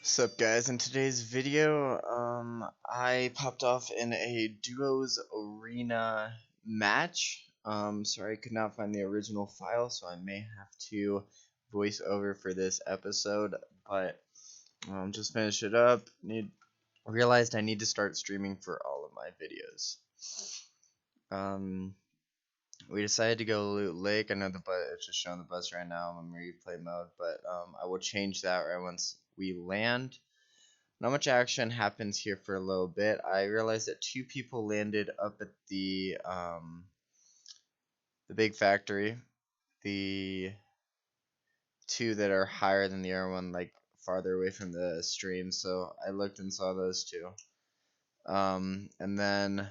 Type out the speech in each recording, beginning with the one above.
What's up, guys? In today's video, I popped off in a duos arena match. Sorry I could not find the original file, so I may have to voice over for this episode, but just finished it up. Realized I need to start streaming for all of my videos. We decided to go Loot Lake. I know it's just showing the bus right now. I'm in replay mode, but I will change that right once we land. Not much action happens here for a little bit. I realized that two people landed up at the big factory. The two that are higher than the other one, like farther away from the stream. So I looked and saw those two. And then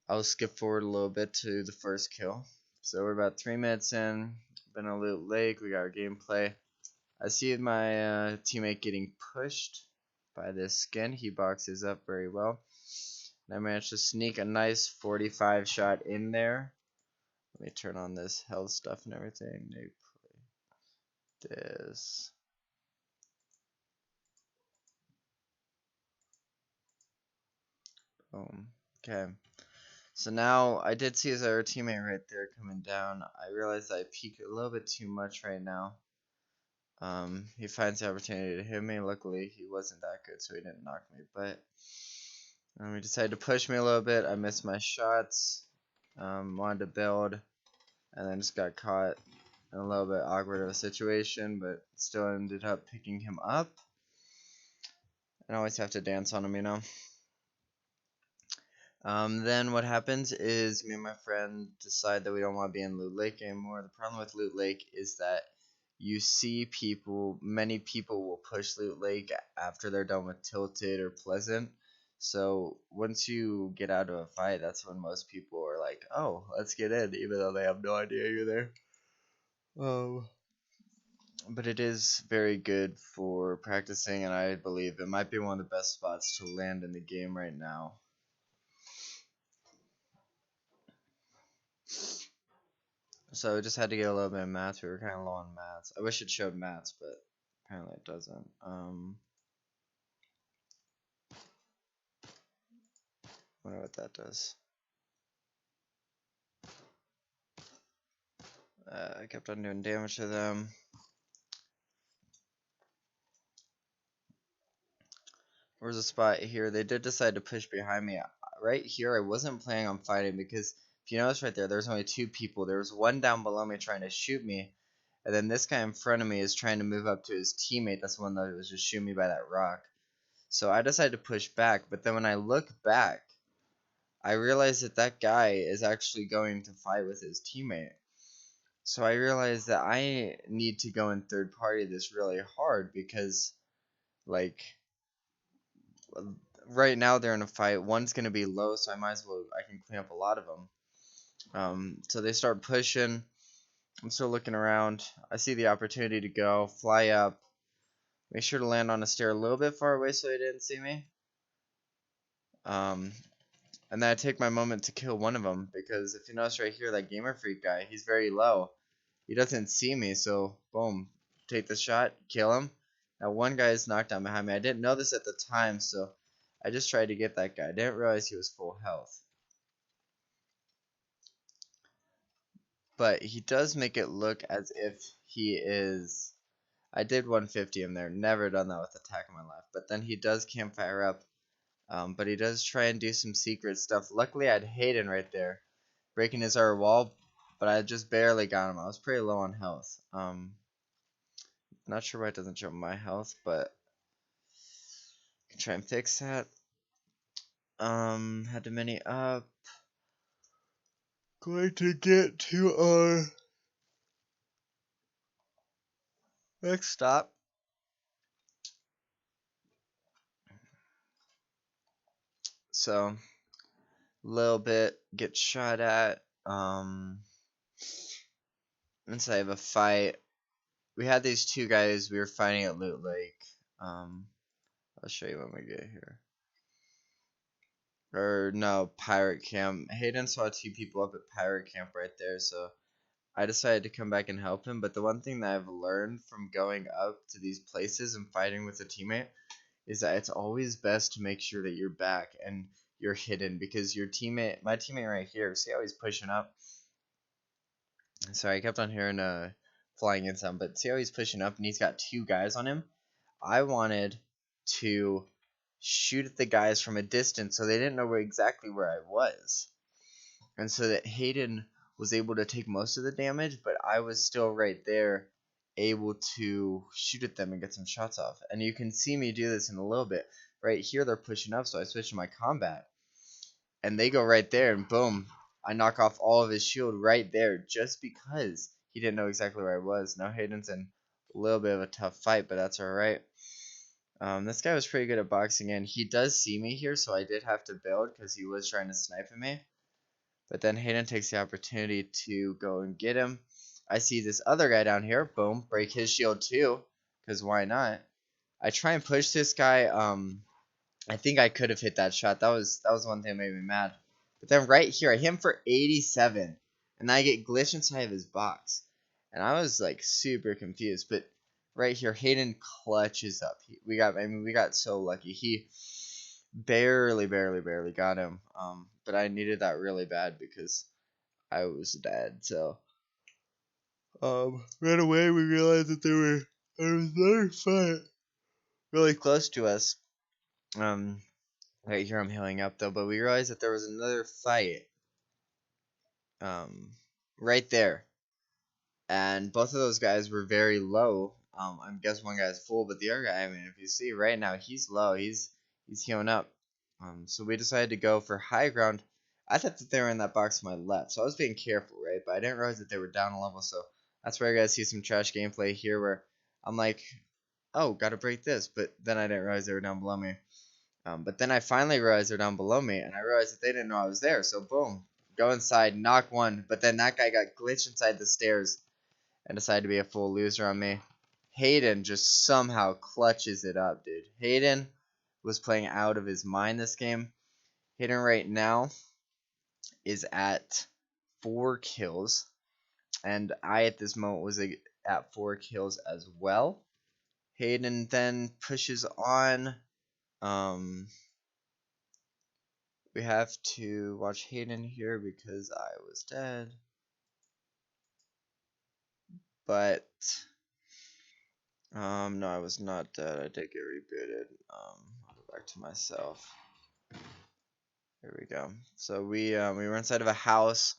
I'll skip forward a little bit to the first kill. So we're about 3 minutes in. Been a Loot Lake. We got our gameplay. I see my teammate getting pushed by this skin. He boxes up very well. And I managed to sneak a nice 45 shot in there. Let me turn on this health stuff and everything. They play this. Boom. Okay. So now I did see his other teammate right there coming down. I realized I peeked a little bit too much right now. He finds the opportunity to hit me. Luckily, he wasn't that good, so he didn't knock me. But he decided to push me a little bit. I missed my shots. Wanted to build, and then just got caught in a little bit awkward of a situation, but still ended up picking him up. I always have to dance on him, you know. Then what happens is me and my friend decide that we don't want to be in Loot Lake anymore. The problem with Loot Lake is that you see many people will push Loot Lake after they're done with Tilted or Pleasant. So once you get out of a fight, that's when most people are like, oh, let's get in, even though they have no idea you're there. But it is very good for practicing, and I believe it might be one of the best spots to land in the game right now. So I just had to get a little bit of mats. We were kind of low on mats. I wish it showed mats, but apparently it doesn't. Wonder what that does. I kept on doing damage to them. Where's a spot here? They did decide to push behind me. Right here, I wasn't planning on fighting because if you notice right there's only two people. There was one down below me trying to shoot me, and then this guy in front of me is trying to move up to his teammate. That's the one that was just shooting me by that rock. So I decided to push back, but then when I look back, I realized that that guy is actually going to fight with his teammate. So I realized that I need to go in third party this really hard because, like, right now they're in a fight. One's going to be low, so I can clean up a lot of them. So they start pushing. I'm still looking around. I see the opportunity to go, fly up, make sure to land on a stair a little bit far away so they didn't see me. And then I take my moment to kill one of them because if you notice right here, that Gamer Freak guy, he's very low. He doesn't see me, so boom, take the shot, kill him. Now one guy is knocked down behind me. I didn't know this at the time, so I just tried to get that guy. I didn't realize he was full health. But he does make it look as if he is... I did 150 him there. Never done that with attack on my life. But then he does campfire up. But he does try and do some secret stuff. Luckily, I had Hayden right there, breaking his other wall, but I just barely got him. I was pretty low on health. Not sure why it doesn't show my health, but I can try and fix that. Had to mini up. Going to get to our next stop. So, little bit, get shot at. Inside of a fight. We had these two guys we were fighting at Loot Lake. I'll show you when we get here. Or no, Pirate Camp. Hayden saw two people up at Pirate Camp right there, so I decided to come back and help him. But the one thing that I've learned from going up to these places and fighting with a teammate is that it's always best to make sure that you're back and you're hidden, because your teammate, my teammate right here, see how he's pushing up? Sorry, I kept on hearing flying in some, but see how he's pushing up and he's got 2 guys on him? I wanted to shoot at the guys from a distance so they didn't know exactly where I was. And so that Hayden was able to take most of the damage, but I was still right there able to shoot at them and get some shots off. And you can see me do this in a little bit. Right here they're pushing up, so I switch to my combat. And they go right there, and boom, I knock off all of his shield right there just because he didn't know exactly where I was. Now Hayden's in a little bit of a tough fight, but that's alright. This guy was pretty good at boxing in. He does see me here, so I did have to build because he was trying to snipe at me. But then Hayden takes the opportunity to go and get him. I see this other guy down here. Boom, break his shield too, because why not? I try and push this guy. I think I could have hit that shot. That was one thing that made me mad. But then right here, I hit him for 87, and I get glitched inside of his box, and I was like super confused. But right here, Hayden clutches up. We got so lucky. He barely got him. But I needed that really bad because I was dead. So right away we realized that there was another fight really close to us. Right here I'm healing up though, but we realized that there was another fight right there, and both of those guys were very low. I guess one guy's full, but the other guy, I mean, if you see right now, he's low. He's healing up. So we decided to go for high ground. I thought that they were in that box to my left, so I was being careful, right? But I didn't realize that they were down a level, so that's where I gotta see some trash gameplay here, where I'm like, oh, gotta break this, but then I didn't realize they were down below me. But then I finally realized they're down below me, and I realized that they didn't know I was there. So boom, go inside, knock one. But then that guy got glitched inside the stairs and decided to be a full loser on me. Hayden just somehow clutches it up, dude. Hayden was playing out of his mind this game. Hayden right now is at 4 kills, and I at this moment was at 4 kills as well. Hayden then pushes on. We have to watch Hayden here because I was dead. But no, I was not dead. I did get rebooted. I'll go back to myself. Here we go. So we were inside of a house,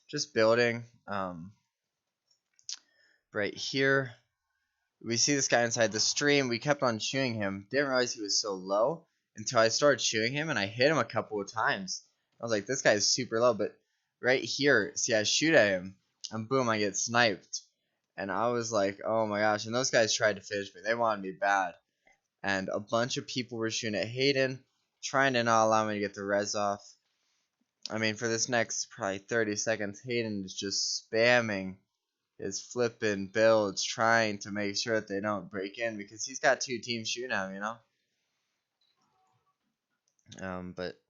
just building. Right here, we see this guy inside the stream. We kept on shooting him. Didn't realize he was so low until I started shooting him, and I hit him a couple of times. I was like, this guy is super low. But right here, see, I shoot at him, and boom, I get sniped. And I was like, oh my gosh. And those guys tried to finish me. They wanted me bad. And a bunch of people were shooting at Hayden, trying to not allow me to get the res off. I mean, for this next probably 30 seconds, Hayden is just spamming his flipping builds, trying to make sure that they don't break in, because he's got 2 teams shooting at him, you know? But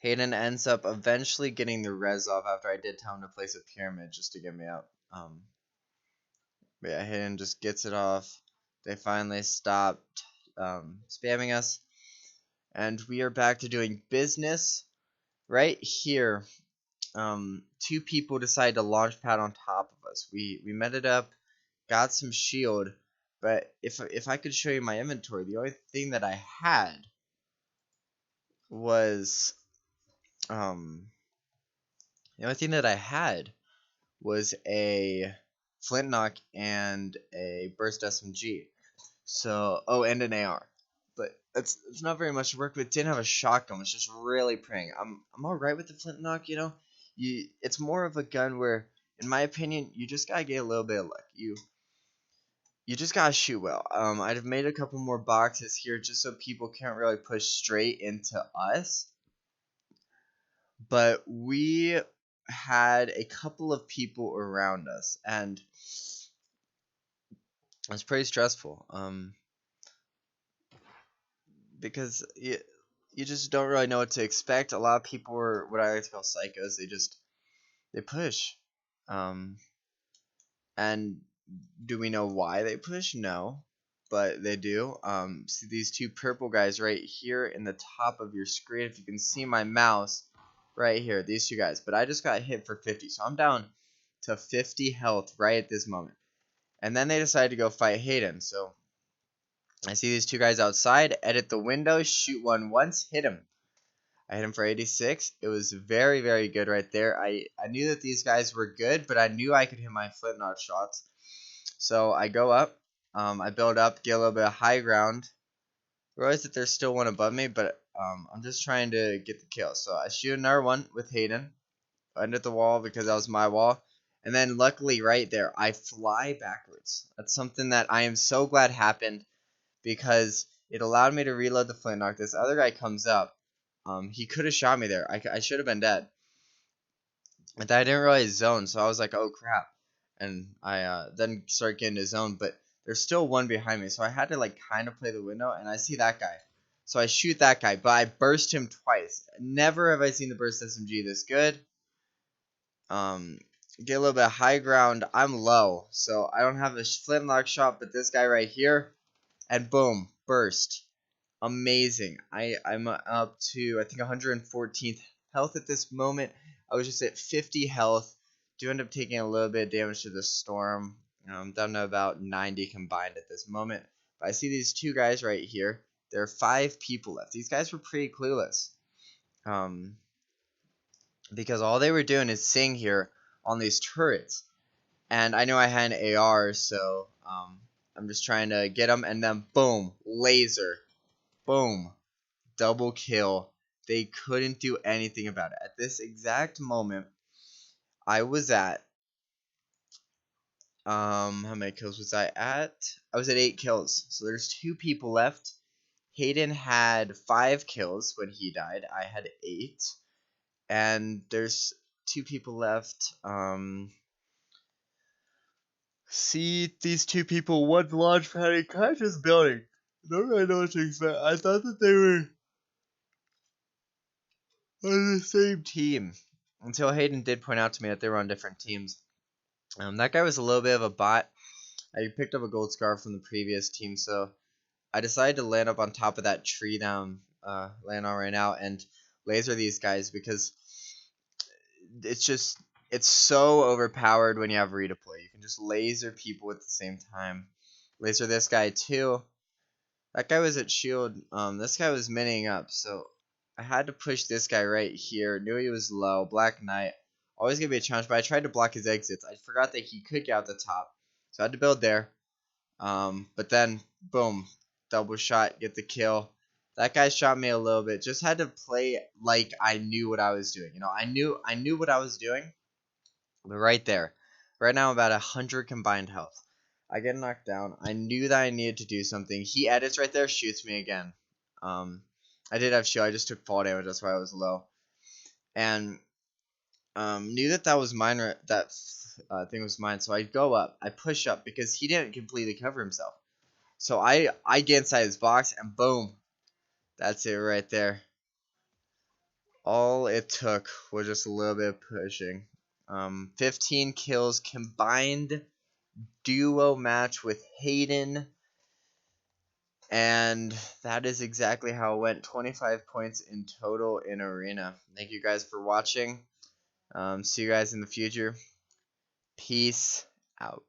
Hayden ends up eventually getting the res off after I did tell him to place a pyramid just to get me out. But yeah, Hayden just gets it off. They finally stopped spamming us, and we are back to doing business. Right here, 2 people decided to launch pad on top of us. We met it up, got some shield, but if I could show you my inventory, the only thing that I had was a flintlock and a burst SMG. So, oh, and an AR. But it's not very much to work with. Didn't have a shotgun, which is really praying. I'm alright with the flintlock, you know. It's more of a gun where, in my opinion, you just gotta get a little bit of luck. You just gotta shoot well. I've made a couple more boxes here just so people can't really push straight into us. But we had a couple of people around us, and it was pretty stressful. Because you just don't really know what to expect. A lot of people were what I like to call psychos. They push. And do we know why they push? No, but they do. See these two purple guys right here in the top of your screen. If you can see my mouse right here, these two guys. But I just got hit for 50, so I'm down to 50 health right at this moment. And then they decided to go fight Hayden. So I see these two guys outside, edit the window, shoot one once, hit him. I hit him for 86. It was very, very good right there. I knew that these guys were good, but I knew I could hit my flintlock shots. So I go up, I build up, get a little bit of high ground. Realize that there's still one above me, but I'm just trying to get the kill. So I shoot another one with Hayden under the wall because that was my wall. And then luckily right there, I fly backwards. That's something that I am so glad happened because it allowed me to reload the flintlock. This other guy comes up. He could have shot me there. I should have been dead. But I didn't realize zone, so I was like, oh crap. And I then start getting to zone, but there's still one behind me, so I had to like kind of play the window, and I see that guy. So I shoot that guy, but I burst him twice. Never have I seen the burst SMG this good. Get a little bit of high ground. I'm low, so I don't have a flintlock shot, but this guy right here, and boom, burst. Amazing. I'm up to I think 114th health at this moment. I was just at 50 health. Do end up taking a little bit of damage to the storm. I'm down to about 90 combined at this moment. But I see these two guys right here. There are 5 people left. These guys were pretty clueless. Because all they were doing is sitting here on these turrets. And I know I had an AR, so I'm just trying to get them. And then boom, laser. Boom. Double kill. They couldn't do anything about it. At this exact moment, I was at how many kills was I at? I was at 8 kills. So there's 2 people left. Hayden had 5 kills when he died. I had 8. And there's 2 people left. See these 2 people, one launch pad, kind of just building. I don't really know what to expect. I thought that they were on the same team until Hayden did point out to me that they were on different teams. That guy was a little bit of a bot. I picked up a gold scar from the previous team, so I decided to land up on top of that tree that I'm laying on right now and laser these guys because it's so overpowered when you have redeploy. You can just laser people at the same time. Laser this guy too. That guy was at shield. This guy was mining up, so I had to push this guy right here. Knew he was low. Black Knight. Always gonna be a challenge, but I tried to block his exits. I forgot that he could get out the top, so I had to build there. But then, boom, double shot, get the kill. That guy shot me a little bit. Just had to play like I knew what I was doing. You know, I knew what I was doing. But right there, right now I'm about 100 combined health. I get knocked down. I knew that I needed to do something. He edits right there, shoots me again. I did have shield. I just took fall damage. That's why I was low. And knew that that was mine. That thing was mine. So I go up. I push up because he didn't completely cover himself. So I get inside his box and boom, that's it right there. All it took was just a little bit of pushing. 15 kills combined duo match with Hayden. And that is exactly how it went. 25 points in total in arena. Thank you guys for watching. See you guys in the future. Peace out.